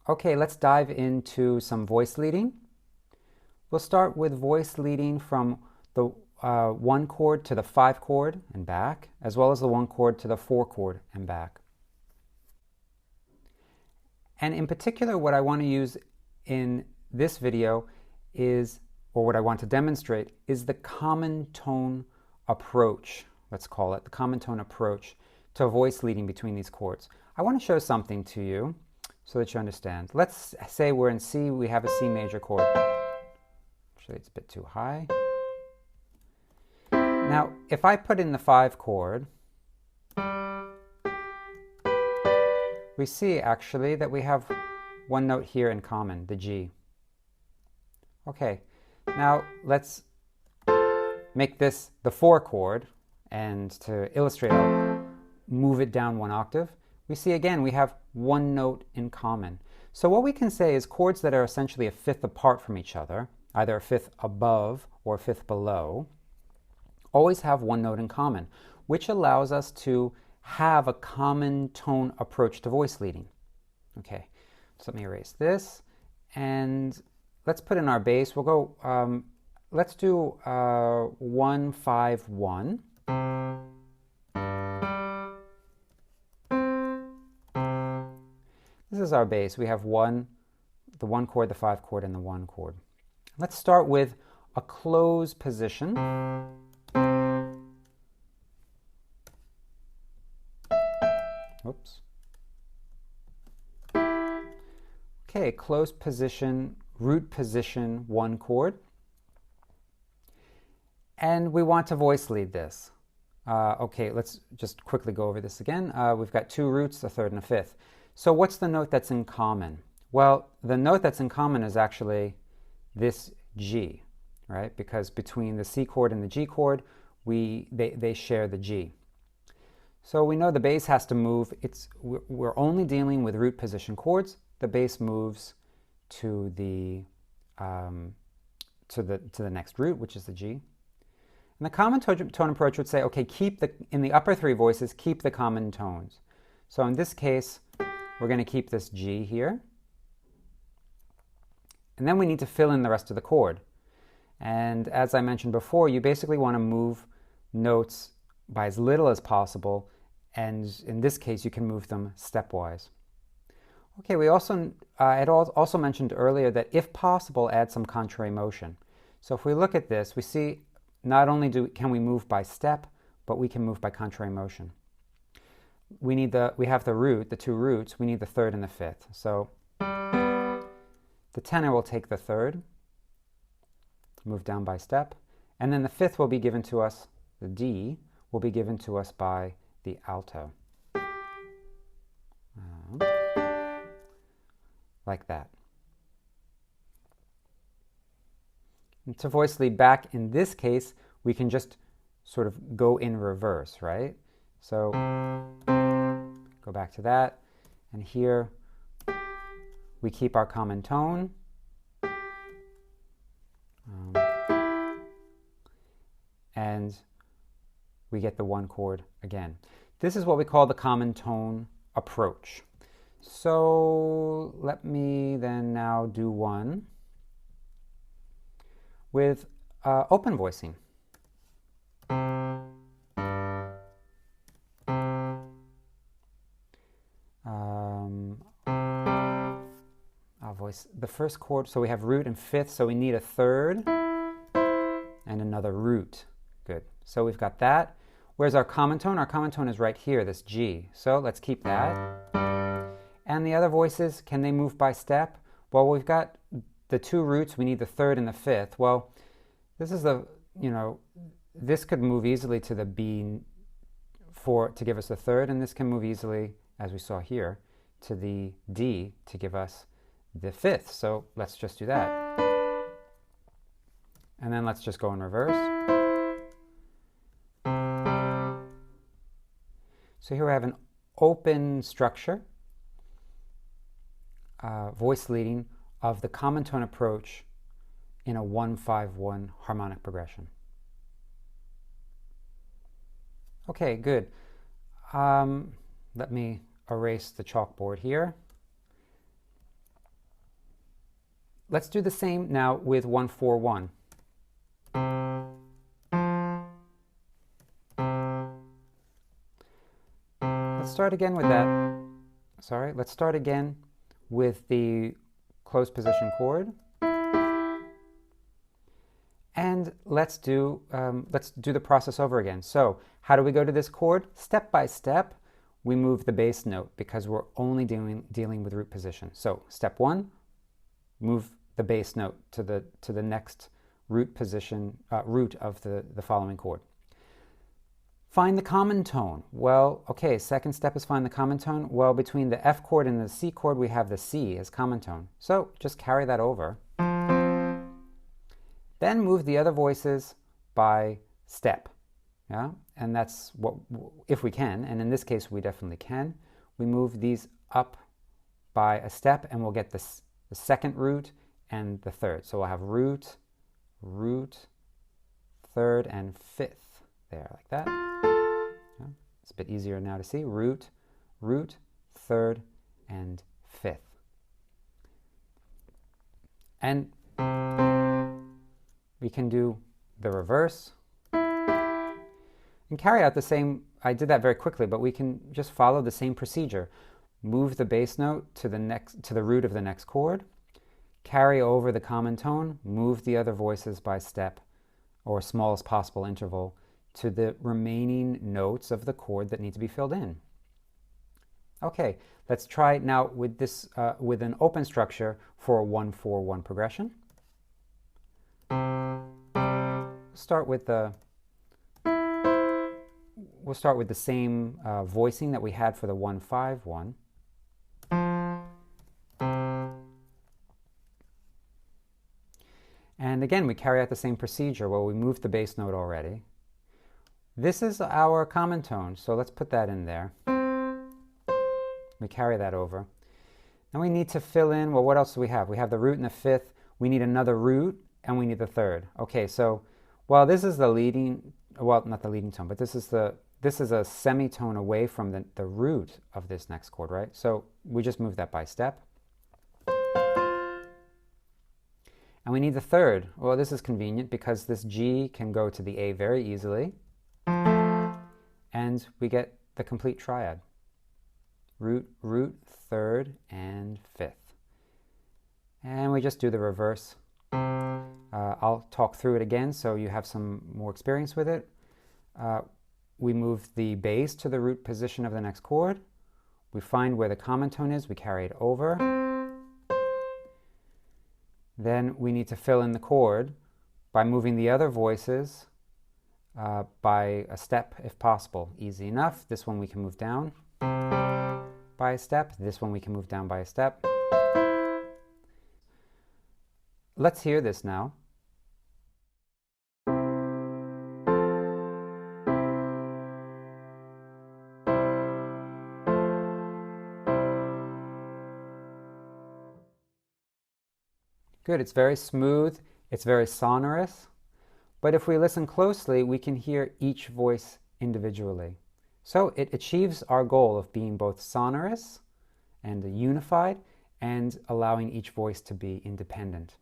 Okay, let's dive into some voice leading. We'll start with voice leading from the 1 chord to the 5 chord and back, as well as the 1 chord to the 4 chord and back. And in particular, what I want to use in this video is, or what I want to demonstrate, is the common tone approach, let's call it, the common tone approach to voice leading between these chords. I want to show something to you so that you understand. Let's say we're in C, we have a C major chord. Actually, it's a bit too high. Now, if I put in the 5 chord, we see actually that we have one note here in common, the G. Okay, now let's make this the 4 chord, and to illustrate, I'll move it down 1 octave. We see again we have one note in common. So what we can say is chords that are essentially a fifth apart from each other, either a fifth above or a fifth below, always have one note in common, which allows us to have a common tone approach to voice leading. Okay, so let me erase this, and let's put in our bass. We'll go, let's do 1, 5, 1. This is our bass. We have the 1 chord, the 5 chord, and the 1 chord. Let's start with a close position. Oops. Okay, close position, root position, 1 chord. And we want to voice lead this. Okay, let's just quickly go over this again. We've got 2 roots, a third and a fifth. So what's the note that's in common? Well, the note that's in common is actually this G, right? Because between the C chord and the G chord, they share the G. So we know the bass has to move. We're only dealing with root position chords. The bass moves to the next root, which is the G. And the common tone approach would say, okay, in the upper 3 voices, keep the common tones. So in this case, we're going to keep this G here. And then we need to fill in the rest of the chord. And as I mentioned before, you basically want to move notes by as little as possible. And in this case, you can move them stepwise. Okay, we also, I had also mentioned earlier that if possible, add some contrary motion. So if we look at this, we see not only can we move by step, but we can move by contrary motion. We have the root, the 2 roots, we need the 3rd and the 5th. So the tenor will take the 3rd, move down by step, and then the 5th will be given to us, the D, will be given to us by the alto. Like that. And to voice lead back, in this case, we can just sort of go in reverse, right? So go back to that, and here we keep our common tone. And we get the 1 chord again. This is what we call the common tone approach. So let me then now do one with open voicing. I'll voice the 1st chord. So we have root and 5th, so we need a 3rd and another root. Good. So we've got that. Where's our common tone? Our common tone is right here, this G. So let's keep that. And the other voices, can they move by step? Well, we've got the 2 roots. We need the 3rd and the 5th. Well, this is this could move easily to the B to give us the 3rd, and this can move easily, as we saw here, to the D to give us the 5th. So let's just do that. And then let's just go in reverse. So here we have an open structure, voice leading of the common tone approach in a 1-5-1 harmonic progression. Okay, good. Let me erase the chalkboard here. let's do the same now with 1-4-1. Let's start again with that. Sorry, let's start again with the closed position chord. And let's do the process over again. So how do we go to this chord? Step by step, we move the bass note because we're only dealing with root position. So step 1, move the bass note to the next root position, root of the following chord. Find the common tone. Well, okay, second step is find the common tone. Well, between the F chord and the C chord, we have the C as common tone. So just carry that over. Then move the other voices by step. Yeah, and that's what, if we can, and in this case we definitely can, we move these up by a step and we'll get the second root and the third. So we'll have root, root, third, and fifth there, like that. Yeah, it's a bit easier now to see. Root, root, third, and fifth. And we can do the reverse and carry out the same. I did that very quickly, but we can just follow the same procedure. Move the bass note to the root of the next chord, carry over the common tone, move the other voices by step or smallest possible interval to the remaining notes of the chord that need to be filled in. Okay, let's try now with this with an open structure for a 1-4-1 progression. We'll start with the same voicing that we had for the 1-5-1. And again, we carry out the same procedure where we move the bass note already. This is our common tone, so let's put that in there. We carry that over. Now we need to fill in, well, what else do we have? We have the root and the fifth. We need another root, and we need the third. Okay, so, well, this is the leading, well, not the leading tone, but this is a semitone away from the root of this next chord, right? So we just move that by step. And we need the third. Well, this is convenient because this G can go to the A very easily. And we get the complete triad. Root, root, third, and fifth. And we just do the reverse. I'll talk through it again so you have some more experience with it. We move the bass to the root position of the next chord. We find where the common tone is. We carry it over. Then we need to fill in the chord by moving the other voices by a step if possible. Easy enough. This one we can move down by a step. This one we can move down by a step. Let's hear this now. Good, it's very smooth, it's very sonorous, but if we listen closely, we can hear each voice individually. So it achieves our goal of being both sonorous and unified and allowing each voice to be independent.